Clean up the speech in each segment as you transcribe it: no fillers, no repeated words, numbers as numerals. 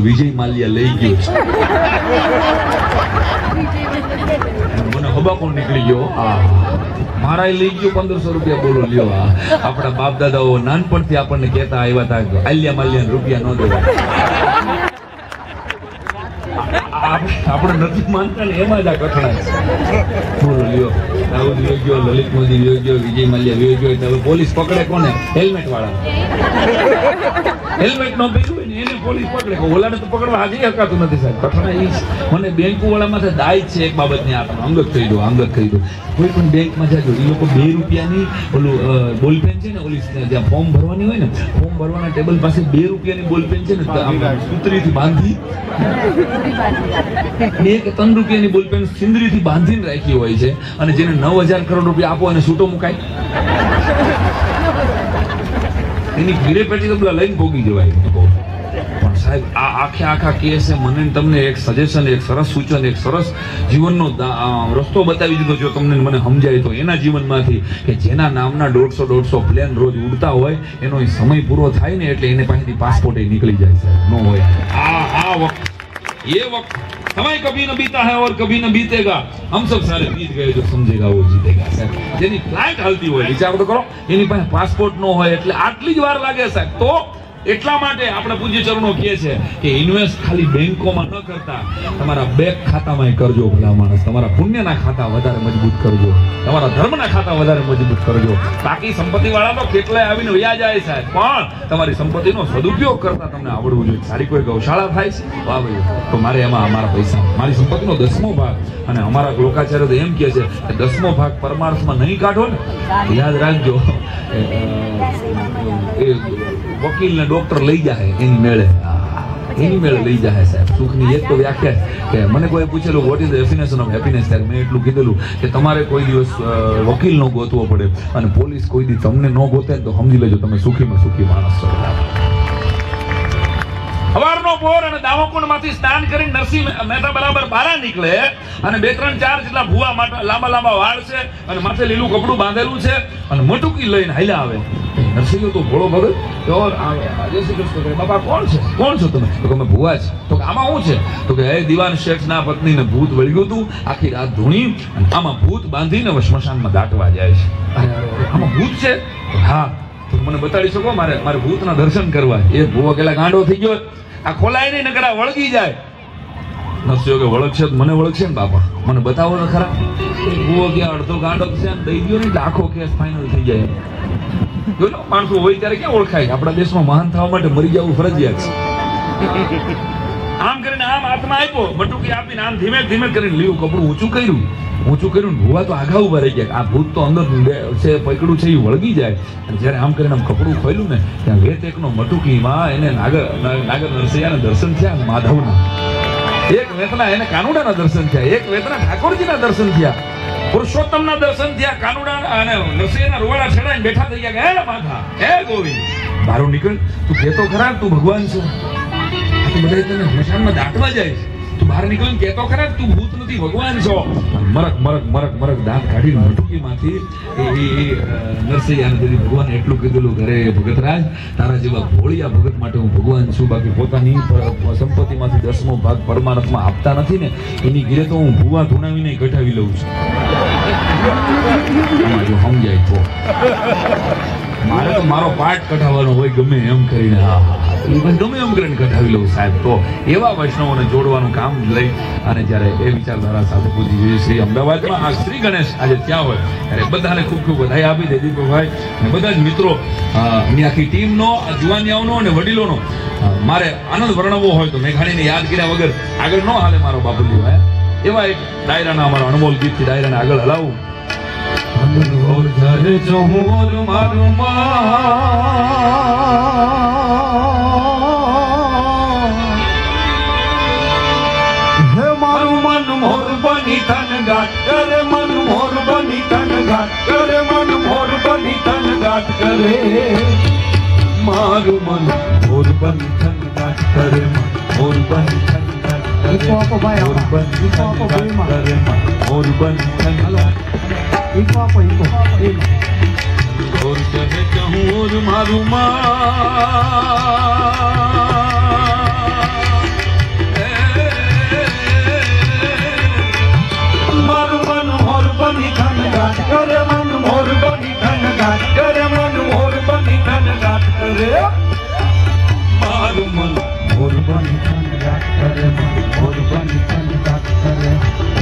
વિજય માલ્યા લઈ ગયો છે મને હબા કોણ નીકળી ગયો મારા લઈ ગયો 1500 રૂપિયા બોલો લ્યો આપણા બાપ દાદાઓ નાનપણથી આપણને કહેતા આવ્યા હતા આલિયા માલ્યા રૂપિયા ન દેવા આપણે નથી માનતા ને એમાં જ આ કઠણાય બોલો લ્યો રાહુલ વિયો ગયો લલિત મોદી વિયો ગયો વિજય માલ્યા વિયો ગયો હવે પોલીસ પકડે કોને હેલ્મેટ વાળા હેલ્મેટ નો પહેર્યું હોય ને એને પોલીસ પકડે ઓલાને તો પકડવા આજે હકાતું નથી સાહેબ કઠણાઈ મને બેંક વાળામાં દાય છે એક બાબતની આપણે અંગત કહી દો કોઈ પણ બેંકમાં જાજો એ લોકો 2 રૂપિયાની ઓલું બોલપેન છે ને ઓલી જ્યાં ફોર્મ ભરવાની હોય ને ફોર્મ ભરવાના ટેબલ પાસે 2 રૂપિયાની બોલપેન છે ને સૂત્રીથી બાંધી એક 3 રૂપિયાની બોલપેન સિંદરીથી બાંધીને રાખી હોય છે અને જેને 9000 કરોડ રૂપિયા આપો અને છૂટો મુકાય એની ઘીરે પેટી તો લઈને ભોગી જવાય પણ સાહેબ આ આખા કેસે મને તમને એક સજેશન એક સરસ સૂચન એક સરસ જીવનનો રસ્તો બતાવી દીધો જો તમને મને સમજાય તો એના જીવનમાંથી કે જેના નામના 150 પ્લેન રોજ ઉડતા હોય એનો સમય પૂરો થાય ને એટલે એને પાસેથી પાસપોર્ટ નીકળી જાય સાહેબ નો હોય આ વખત ये वक्त समय कभी न बीता है और कभी न बीतेगा हम सब सारे बीत गए जो समझेगा वो जीतेगा साहब જેની ફ્લાઇટ હાલતી હોય વિચાર તો કરો એની પાસે પાસપોર્ટ નો હોય એટલે આટલી જ વાર લાગે સાહેબ તો એટલા માટે આપણે પૂજ્ય ચરણો કહે છે કે ઇન્વેસ્ટ ખાલી બેંકોમાં ન કરતા તમારા બેંક ખાતામાં કરજો ભલા માણસ તમારા પુણ્યના ખાતા વધારે મજબૂત કરજો તમારા ધર્મના ખાતા વધારે મજબૂત કરજો બાકી સંપત્તિ વાળા તો કેટલાય આવીને વ્યાજ આવે સાહેબ પણ તમારી સંપત્તિનો સદુપયોગ કરતા તમને આવડવું જોઈએ સારી કોઈ ગૌશાળા થાય છે વાહ ભાઈ તો મારે એમાં અમારા પૈસા મારી સંપત્તિનો 10મો ભાગ અને અમારા લોકાચાર્ય તો એમ કહે છે કે 10મો ભાગ પરમાર્થમાં નહીં કાઢો ને યાદ રાખજો એ વકીલ ને ડોક્ટર લઈ જાય એની મેળે લઈ જાય સાહેબ સુખની એક તો વ્યાખ્યા કે મને કોઈ પૂછેલું what is the definition of happiness ત્યારે મેં એટલું કીધેલું કે તમારે કોઈ દિવસ વકીલ નો ગોતવો પડે અને પોલીસ કોઈ દી તમને ન ગોતે તો સમજી લેજો તમે સુખીમાં સુખી માણસ છો સવારનો પોર અને દામોકુંડમાંથી સ્નાન કરીને નરસિંહ મહેતા બરાબર બહાર નીકળે અને 2 3 4 જેટલા ભૂવા માટે લાંબા વાળ છે અને માથે લીલું કપડું બાંધેલું છે અને મટુકી લઈને હાલ્યા આવે નરસિંહ તો ભોળો ભગત ચોર આવે જય શ્રી કૃષ્ણ બાપા કોણ છો તમે તો તમે ભૂવા છે તો આમાં શું છે તો કે હે દિવાન શેઠના પત્નીને ભૂત વળગ્યું હતું આખી રાત ધૂણી અને આમાં ભૂત બાંધીને સ્મશાનમાં દાટવા જાય છે આમાં ભૂત છે હા તો મને બતાડી શકો મારે ભૂતના દર્શન કરવા એ ભૂવો કેટલા ગાંડો થઈ ગયો આ ખોલાય નહીં નકરા વળગી જાય નરસિંહ કે વળગશે મને વળગશે ને બાપા મને બતાવો ને ખરા ભૂવો ગયા અડધો ગાંડો છે દઈ ગયો ને આખો કેસ ફાઇનલ થઈ જાય જો માણસો હોય ત્યારે ક્યાં ઓળખાય આપણા દેશમાં મહાન થવા માટે મરી જવું ફરજિયાત છે આમ કરીને આમ હાથમાં આપ્યો બટુકી આપીને આમ ધીમે ધીમે કરીને લીલું કપડું ઊંચું કર્યું ભૂવા તો આગા ઉભા રહી ગયા આ ભૂત તો અંદર છે પકડું છે એ વળગી જાય અને જયારે આમ કરીને આમ કપડું ખોલ્યું ને ત્યાં વેત એકનો મટુકીમાં એને નાગર નરસૈયાના દર્શન થયા માધવના એક વેતના એને કાનુડાના દર્શન થયા એક વેતના ઠાકોરજીના દર્શન થયા પુરુષોત્તમના દર્શન થયા કાનુડા અને નરસૈયાના રૂવાડા છેડાઈને બેઠા થઈ ગયા હે માધા હે ગોવિંદ બારો નીકળ તું કહેતો ખરા તું ભગવાન છો બધા તને સ્મશાનમાં દાટવા જાય છે તું બહાર નીકળીને કહેતો ખરા તું ભૂત નથી ભગવાન છો મરક દાંત કાઢીને મટુકીમાંથી નરસૈયાને દીધી ભગવાન એટલું કીધેલું ઘરે ભગતરાજ તારા જેવા ભોળિયા ભગત માટે હું ભગવાન છું બાકી પોતાની સંપત્તિમાંથી 10મો ભાગ પરમાર્થમાં આપતા નથી ને એની ઘીરે તો હું ભૂવા ધૂણાવીને કઢાવી લઉં છું જો સમજાય તો મારે તો મારો પાઠ કઢાવવાનો હોય ગમે એમ કરીને ગમે એમ કરીને કઢાવી લઉં સાહેબ તો એવા વૈષ્ણવોને જોડવાનું કામ લઈ અને જ્યારે એ વિચારધારા સાથે પૂછી જોઈએ શ્રી અમદાવાદમાં આ શ્રી ગણેશ આજે ત્યાં હોય ત્યારે બધાને ખૂબ ખૂબ વધાઈ આપી દે દીપકભાઈ અને બધા જ મિત્રો ની આખી ટીમનો જુવાનિયાઓનો અને વડીલોનો મારે આનંદ વર્ણવવો હોય તો મેઘાણીને યાદ કર્યા વગર આગળ ન હાલે મારો બાપુજી ભાઈ એવા એક ડાયરાના અમારા અનમોલ ગીતથી ડાયરાને આગળ હલાવું મારું મન મોર બની તન ગાટ કરે મન મોર બની તન ગાટ કરે મન મોર બની તન ગાટ કરે મારું મન મોર બની તન ગાટ કરે મન મોર બની તન ગાટ કરે મોર બની તન ગાટ કરે મોર બની તન ગાટ और चाहे चाहूं और मारू मां ઘાટ કરે મન મોર બની ધન ઘાટ કરે મન મોર બની ધન ઘાટ કરે મારું મન મોર બની ધન ઘાટ કરે મન મોર બની ધન ઘાટ કરે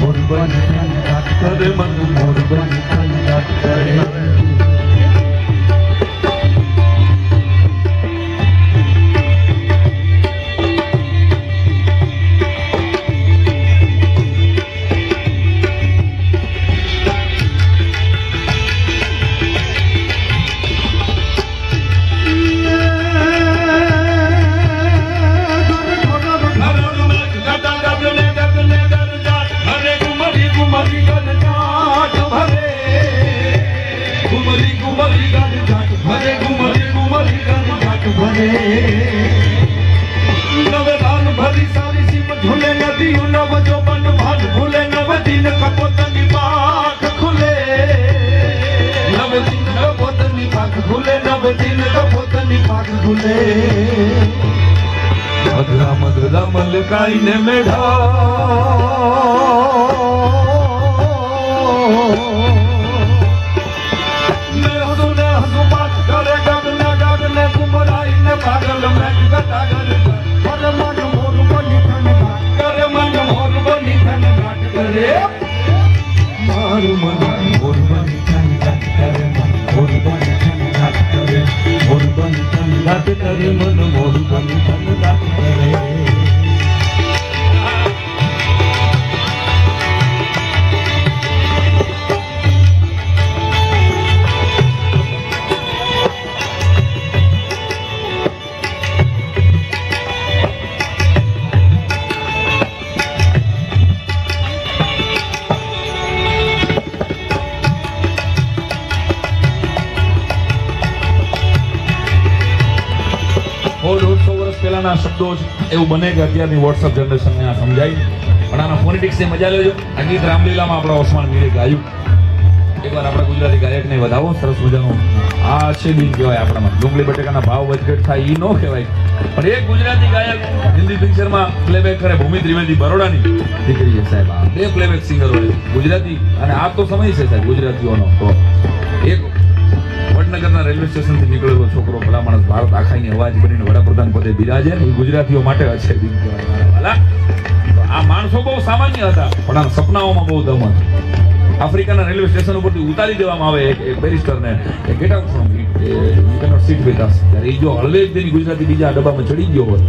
મોર બની ધન ઘાટ કરે મન મોર બની ધન ઘાટ કરે नवदान भरी सारी सीम झूले नदी नव जो बन भान भूले नव दिन कपोतनी पाख खुले नव दिन कपोतनी पाख खुले नव दिन कपोतनी पाख खुले मधुरा मधुरा मलकाई ने मेढ़ा पागल मैं गतागल करे मन मोर बनी धन घाट करे मन मोर बनी धन घाट करे मारू मन मोर बनी धन घाट करे मन मोर बनी धन घाट करे मोर बनी धन घाट करे मन मोर बनी धन घाट करे પહેલાના શબ્દો એવું બને કે અત્યારની વોટ્સઅપ જનરેશનને આ સમજાય પણ આના ફોનેટિક્સની મજા લેજો. આ ગીત રામલીલામાં આપણા ઓસમાન મીરે ગાયું. એકવાર આપણા ગુજરાતી ગાયકને વધાવો સરસ મજાનું આ છે દિન કહેવાય આપણામાં. ડુંગળી બટેકાના ભાવ વધઘટ થાય એ ન કહેવાય પણ એક ગુજરાતી ગાયક હિન્દી પિક્ચરમાં પ્લેબેક કરે. ભૂમિ ત્રિવેદી બરોડાની દીકરી છે સાહેબ. આ બે પ્લેબેક સિંગરો ગુજરાતી અને આ તો સમય છે સાહેબ ગુજરાતીઓનો. તો એક વડનગરના રેલવે સ્ટેશન થી નીકળેલો છોકરો ભલા માણસ ભારત આખાની અવાજ બનીને વડાપ્રધાન પદે બિરાજે એ ગુજરાતીઓ માટે છે દિન કહેવાય. આ માણસો બહુ સામાન્ય હતા પણ આ સપનાઓમાં બહુ દમ હતું. આફ્રિકાના રેલવે સ્ટેશન ઉપરથી ઉતારી દેવામાં આવે એક બેરિસ્ટરને get out from seat with us. ત્યારે એ જો હળવે જ ગુજરાતી બીજા ડબ્બામાં ચડી ગયો હોત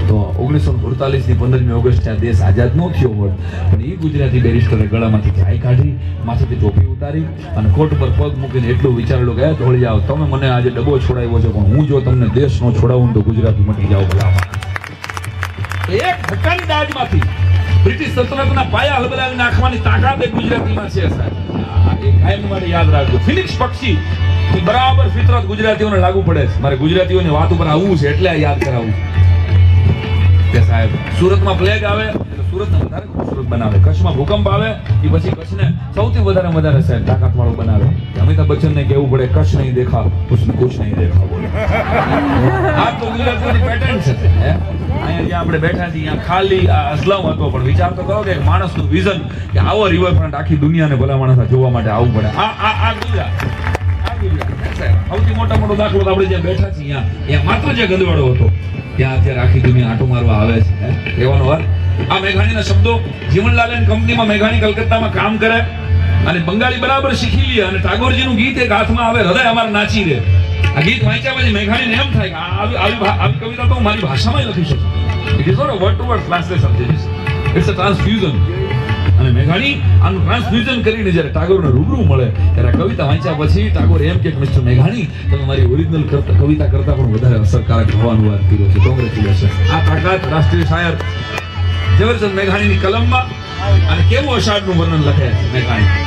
તો 1948ની 15મી ઓગસ્ટ આ દેશ આઝાદ ન થયો હોત. પણ એ ગુજરાતી બેરિસ્ટરે ગળામાંથી ચાય કાઢી, માથેથી ટોપી ઉતારી અને કોટ પર પગ મૂકીને એટલું વિચારેલું કે ધોળી જાઓ તમે મને આજે ડબ્બો છોડાવ્યો છે પણ હું જો તમને દેશ નો છોડાવું તો ગુજરાતી મટી જાઓ. ભલામાં એક ધક્કાની દાજમાંથી બ્રિટિશ સલ્તનતના પાયા હલબલાવી નાખવાની તાકાત એક ગુજરાતીમાં છે સાહેબ. એક કાયમ માટે યાદ રાખજો. ફિનિક્સ પક્ષી બરાબર ફિતરત ગુજરાતીઓને લાગુ પડે છે. મારે ગુજરાતીઓની વાત ઉપર આવવું છે એટલે યાદ કરાવવું કે સાહેબ સુરતમાં પ્લેગ આવે એટલે સુરતને વધારે ખૂબસૂરત બનાવે. કચ્છમાં ભૂકંપ આવે એ પછી કચ્છને સૌથી વધારે સાહેબ તાકાત વાળું બનાવે. અમિતાભ બચ્ચનને કહેવું પડે કચ્છ નહીં દેખા કુછ નહીં દેખા બોલે. આ તો ગુજરાતીઓની પેટર્ન છે. અહીંયા જ્યાં આપણે બેઠા છીએ ત્યાં ખાલી અસલામ હતો પણ વિચાર તો કરો કે એક માણસનું વિઝન કે આવો રિવરફ્રન્ટ આખી દુનિયાને ભલા માણસ જોવા માટે આવવું પડે. આ ગુજરાત સૌથી મોટો દાખલો આપણે જ્યાં બેઠા છીએ ત્યાં માત્ર જે ગંદવાડો હતો ત્યાં અત્યારે આખી દુનિયા આંટો મારવા આવે છે. કહેવાનો અર્થ આ મેઘાણીના શબ્દો જીવનલાલ એન્ડ કંપનીમાં મેઘાણી કલકત્તામાં કામ કરે અને બંગાળી બરાબર શીખી લે અને ટાગોરજીનું ગીત એક હાથમાં આવે હૃદય અમારે નાચી રહે. આ ગીત વાંચ્યા પછી મેઘાણીને એમ થાય કે આવી કવિતા તો હું મારી ભાષામાં લખી શકું. It is not a word to word translation, it's a transfusion. અને મેઘાણી આનું ટ્રાન્સફ્યુઝન કરીને જ્યારે ટાગોરને રૂબરૂ મળે ત્યારે કવિતા વાંચ્યા પછી ટાગોર એમ કે મિસ્ટર મેઘાણી તમે મારી ઓરિજિનલ કવિતા કરતા પણ વધારે અસરકારક હોવાનું વાત કર્યો છે. કોંગ્રેચ્યુલેશન. આ તાકાત રાષ્ટ્રીય શાયર ઝવેરચંદ મેઘાણીની કલમમાં અને કેવું અષાઢનું વર્ણન લખે છે મેઘાણી.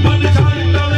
But the time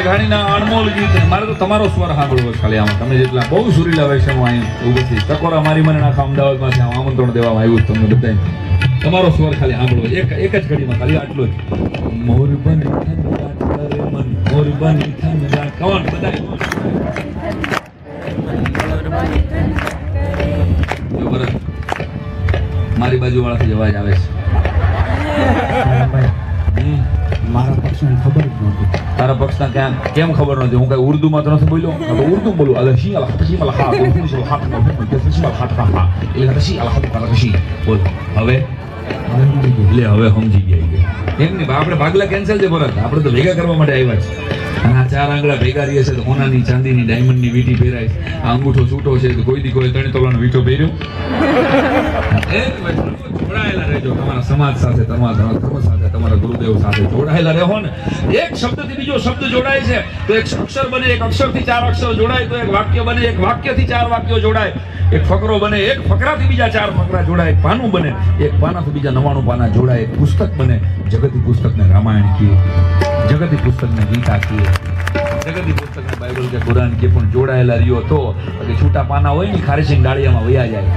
મેઘાણીના અણમોલ ગીત મારે તો તમારો સ્વર સાંભળવો છે ખાલી આમાં. તમે જેટલા બહુ સુરીલા વૈષ્ણવ અહીં ઊભી છે. ટકોરા મારી મને આખા અમદાવાદમાંથી આમંત્રણ દેવામાં આવ્યું છે તમને બધાને. તમારો સ્વર ખાલી સાંભળવો એક જ ઘડીમાં ખાલી આટલું જ. મોર બની થનગાટ કરે મન, મોર બની થનગાટ. કોણ બધાય જો બરાબર મારી બાજુ વાળાથી અવાજ આવે છે. મારા પક્ષને ખબર જ નહોતી. તારા પક્ષના ક્યાં કેમ ખબર નથી? હું કઈ ઉર્દુમાં તો નથી બોલ્યો. હું તો ઉર્દુ બોલું. અલે શી અલ ખતશી અલ હા બોલ શી અલ હા બોલ શી અલ હા હા એટલે ખતશી અલ હા ખતશી બોલ. હવે લે હવે સમજી ગયા. એમ નહીં આપણે ભાગલા કેન્સલ છે ભરત. આપણે તો ભેગા કરવા માટે આવ્યા છે. અને આ ચાર આંગળા ભેગા રહીએ છે તો સોનાની ચાંદીની ડાયમંડની વીંટી પહેરાય. આ અંગૂઠો છૂટો છે તો કોઈ દી કોઈ 3 તોલાનો વીંટો પહેર્યો. જોડાયેલા રહેજો તમારા સમાજ સાથે, તમારા ધર્મ સાથે, તમારા ગુરુદેવ સાથે જોડાયેલા રહો ને. એક શબ્દથી બીજો શબ્દ જોડાય છે તો એક અક્ષર બને, એક અક્ષરથી 4 અક્ષર જોડાય તો એક વાક્ય બને, એક વાક્યથી 4 વાક્યો જોડાય, એક ફકરો બને, એક ફકરાથી બીજા 4 ફકરા જોડાય, એક પાનું બને, એક પાનાથી બીજા 99 પાના જોડાય, એક પુસ્તક બને. જગતી પુસ્તકને રામાયણ કીએ, જગતી પુસ્તકને ગીતા કીએ, જગતી પુસ્તકને બાઇબલ કે કુરાન કે પણ જોડાયેલા રહ્યો તો છૂટા પાના હોય ને ખારીસિંગ ડાળિયામાં વયા જાય.